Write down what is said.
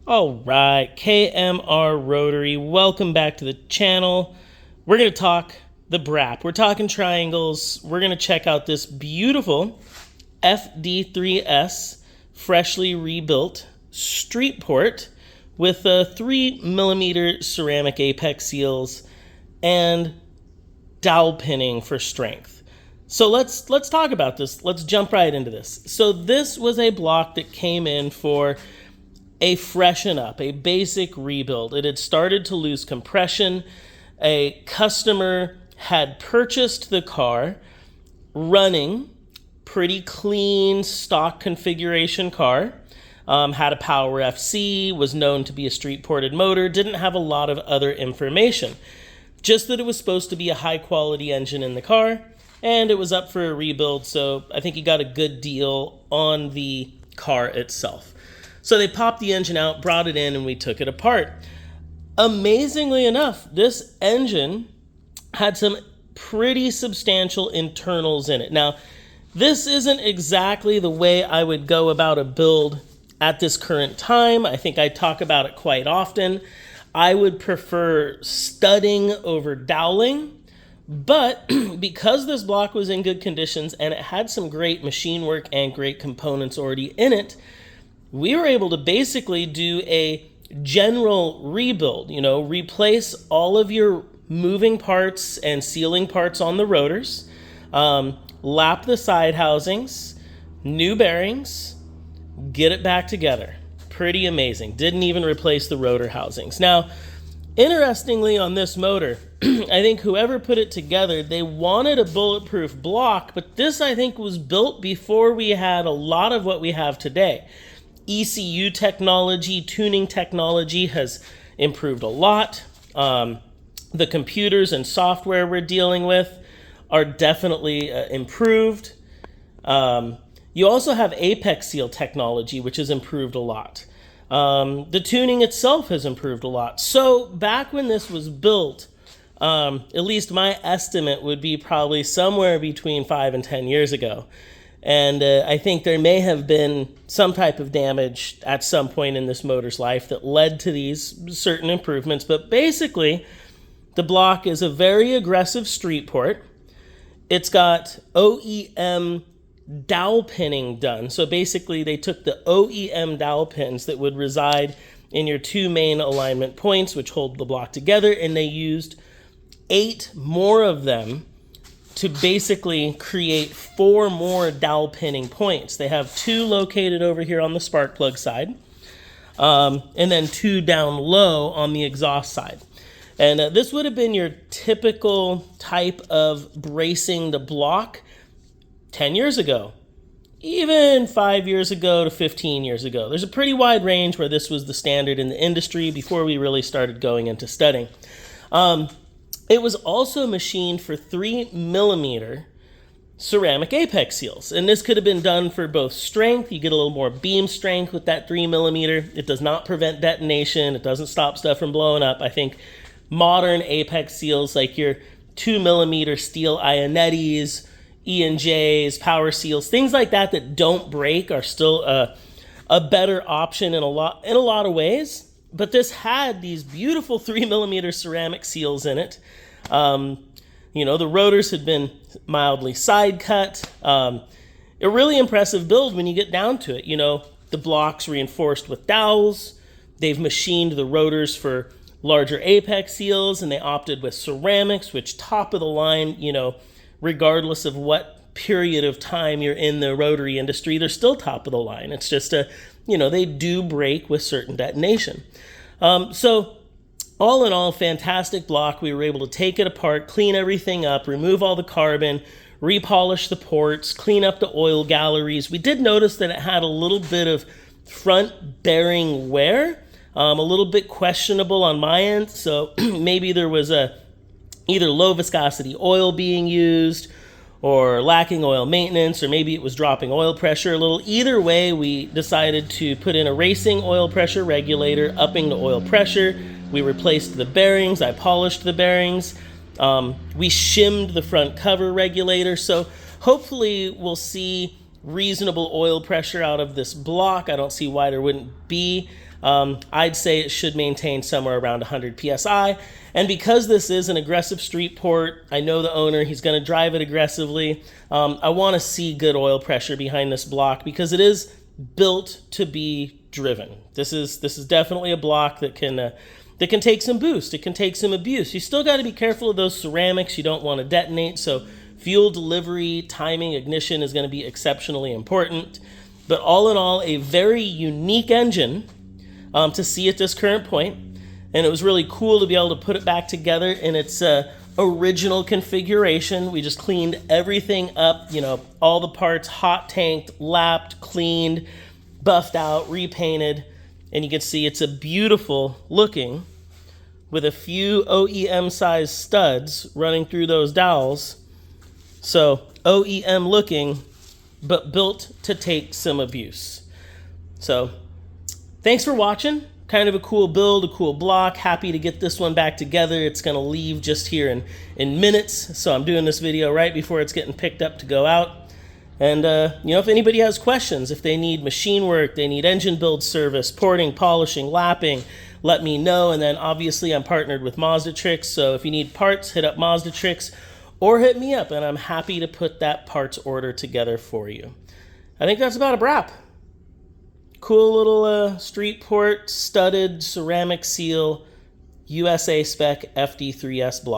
All right, KMR Rotary, welcome back to the channel. We're going to talk the BRAP. We're talking triangles. We're going to check out this beautiful FD3S freshly rebuilt street port with 3mm ceramic apex seals and dowel pinning for strength. So let's talk about this. Let's jump right into this. So this was a block that came in for a freshen up, a basic rebuild. It had started to lose compression. A customer had purchased the car running pretty clean stock configuration car, had a power FC, was known to be a street ported motor, didn't have a lot of other information. Just that it was supposed to be a high quality engine in the car, and it was up for a rebuild, so I think he got a good deal on the car itself. So they popped the engine out, brought it in, and we took it apart. Amazingly enough, this engine had some pretty substantial internals in it. Now, this isn't exactly the way I would go about a build at this current time. I think I talk about it quite often. I would prefer studding over doweling, but because this block was in good conditions and it had some great machine work and great components already in it, we were able to basically do a general rebuild, replace all of your moving parts and sealing parts on the rotors, lap the side housings, new bearings, get it back together. Pretty amazing. Didn't even replace the rotor housings. Now, interestingly on this motor, I think whoever put it together, they wanted a bulletproof block, but this I think was built before we had a lot of what we have today. ECU technology, tuning technology has improved a lot. The computers and software we're dealing with are definitely improved. You also have apex seal technology, which has improved a lot. The tuning itself has improved a lot. So back when this was built, at least my estimate would be probably somewhere between 5 and 10 years ago. And I think there may have been some type of damage at some point in this motor's life that led to these certain improvements. But basically, the block is a very aggressive street port. It's got OEM dowel pinning done. So basically, they took the OEM dowel pins that would reside in your two main alignment points, which hold the block together, and they used 8 more of them to basically create 4 more dowel pinning points. They have 2 located over here on the spark plug side, and then 2 down low on the exhaust side. And this would have been your typical type of bracing the block 10 years ago, even 5 years ago to 15 years ago. There's a pretty wide range where this was the standard in the industry before we really started going into studding. It was also machined for 3mm ceramic apex seals. And this could have been done for both strength. You get a little more beam strength with that 3mm. It does not prevent detonation. It doesn't stop stuff from blowing up. I think modern apex seals like your 2mm steel Ionettis, E&Js, power seals, things like that that don't break are still a better option in a lot of ways. But this had these beautiful 3mm ceramic seals in it. The rotors had been mildly side cut. A really impressive build when you get down to it. The block's reinforced with dowels. They've machined the rotors for larger apex seals, and they opted with ceramics, which top of the line, regardless of what period of time you're in the rotary industry, they're still top of the line. It's just they do break with certain detonation. So all in all, fantastic block. We were able to take it apart, clean everything up, remove all the carbon, repolish the ports, clean up the oil galleries. We did notice that it had a little bit of front bearing wear, a little bit questionable on my end. So maybe there was either low viscosity oil being used or lacking oil maintenance, or maybe it was dropping oil pressure a little. Either way, we decided to put in a racing oil pressure regulator, upping the oil pressure. We replaced the bearings. I polished the bearings. We shimmed the front cover regulator. So hopefully we'll see reasonable oil pressure out of this block. I don't see why there wouldn't be. I'd say it should maintain somewhere around 100 PSI. And because this is an aggressive street port, I know the owner, he's going to drive it aggressively. I want to see good oil pressure behind this block because it is built to be driven. This is definitely a block that can take some boost. It can take some abuse. You still got to be careful of those ceramics. You don't want to detonate. So fuel delivery, timing, ignition is going to be exceptionally important. But all in all, a very unique engine to see at this current point. And it was really cool to be able to put it back together in its original configuration. We just cleaned everything up, all the parts hot tanked, lapped, cleaned, buffed out, repainted. And you can see it's a beautiful looking with a few OEM size studs running through those dowels. So OEM looking, but built to take some abuse. So thanks for watching. Kind of a cool build, a cool block. Happy to get this one back together. It's going to leave just here in minutes. So I'm doing this video right before it's getting picked up to go out. And, if anybody has questions, if they need machine work, they need engine build service, porting, polishing, lapping, let me know. And then obviously I'm partnered with Mazda Tricks. So if you need parts, hit up Mazda Tricks or hit me up and I'm happy to put that parts order together for you. I think that's about a wrap. Cool little street port, studded ceramic seal, USA spec FD3S block.